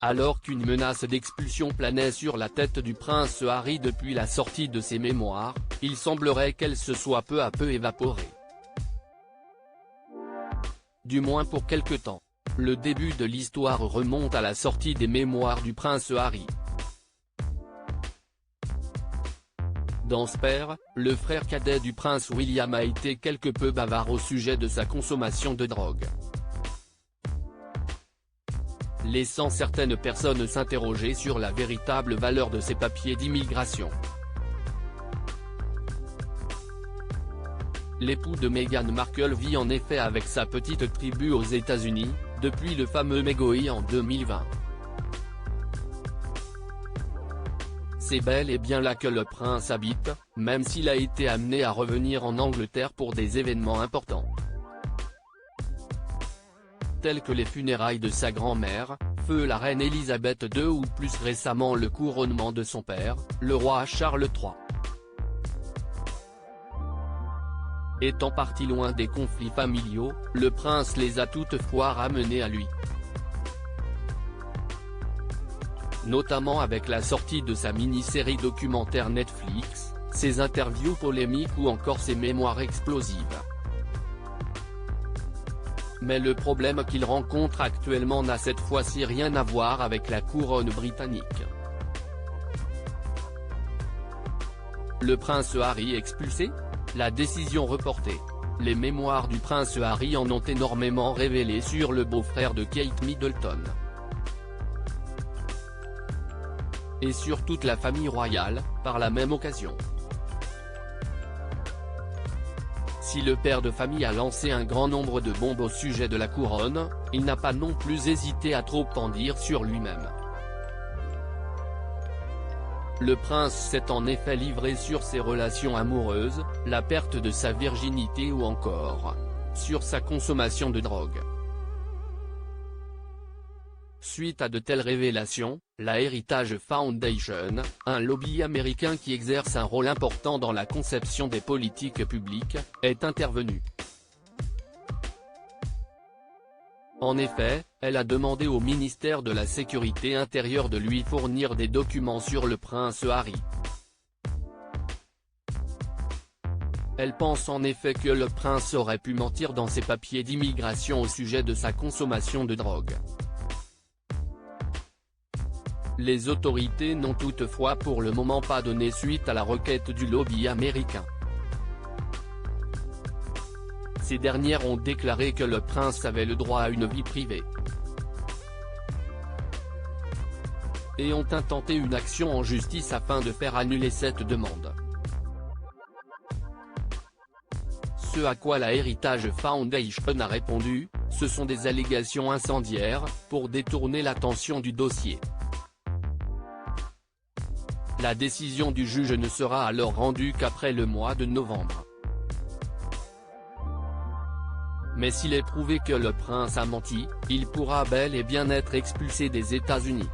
Alors qu'une menace d'expulsion planait sur la tête du prince Harry depuis la sortie de ses mémoires, il semblerait qu'elle se soit peu à peu évaporée. Du moins pour quelque temps. Le début de l'histoire remonte à la sortie des mémoires du prince Harry. Dans Spare, le frère cadet du prince William a été quelque peu bavard au sujet de sa consommation de drogue, laissant certaines personnes s'interroger sur la véritable valeur de ses papiers d'immigration. L'époux de Meghan Markle vit en effet avec sa petite tribu aux États-Unis, depuis le fameux Megoi en 2020. C'est bel et bien là que le prince habite, même s'il a été amené à revenir en Angleterre pour des événements importants, tels que les funérailles de sa grand-mère, feu la reine Elisabeth II ou plus récemment le couronnement de son père, le roi Charles III. Étant parti loin des conflits familiaux, le prince les a toutefois ramenés à lui, notamment avec la sortie de sa mini-série documentaire Netflix, ses interviews polémiques ou encore ses mémoires explosives. Mais le problème qu'il rencontre actuellement n'a cette fois-ci rien à voir avec la couronne britannique. Le prince Harry expulsé ? La décision reportée. Les mémoires du prince Harry en ont énormément révélé sur le beau-frère de Kate Middleton et sur toute la famille royale, par la même occasion. Si le père de famille a lancé un grand nombre de bombes au sujet de la couronne, il n'a pas non plus hésité à trop en dire sur lui-même. Le prince s'est en effet livré sur ses relations amoureuses, la perte de sa virginité ou encore sur sa consommation de drogue. Suite à de telles révélations, la Heritage Foundation, un lobby américain qui exerce un rôle important dans la conception des politiques publiques, est intervenue. En effet, elle a demandé au ministère de la Sécurité intérieure de lui fournir des documents sur le prince Harry. Elle pense en effet que le prince aurait pu mentir dans ses papiers d'immigration au sujet de sa consommation de drogue. Les autorités n'ont toutefois pour le moment pas donné suite à la requête du lobby américain. Ces dernières ont déclaré que le prince avait le droit à une vie privée et ont intenté une action en justice afin de faire annuler cette demande. Ce à quoi la Heritage Foundation a répondu, ce sont des allégations incendiaires, pour détourner l'attention du dossier. La décision du juge ne sera alors rendue qu'après le mois de novembre. Mais s'il est prouvé que le prince a menti, il pourra bel et bien être expulsé des États-Unis.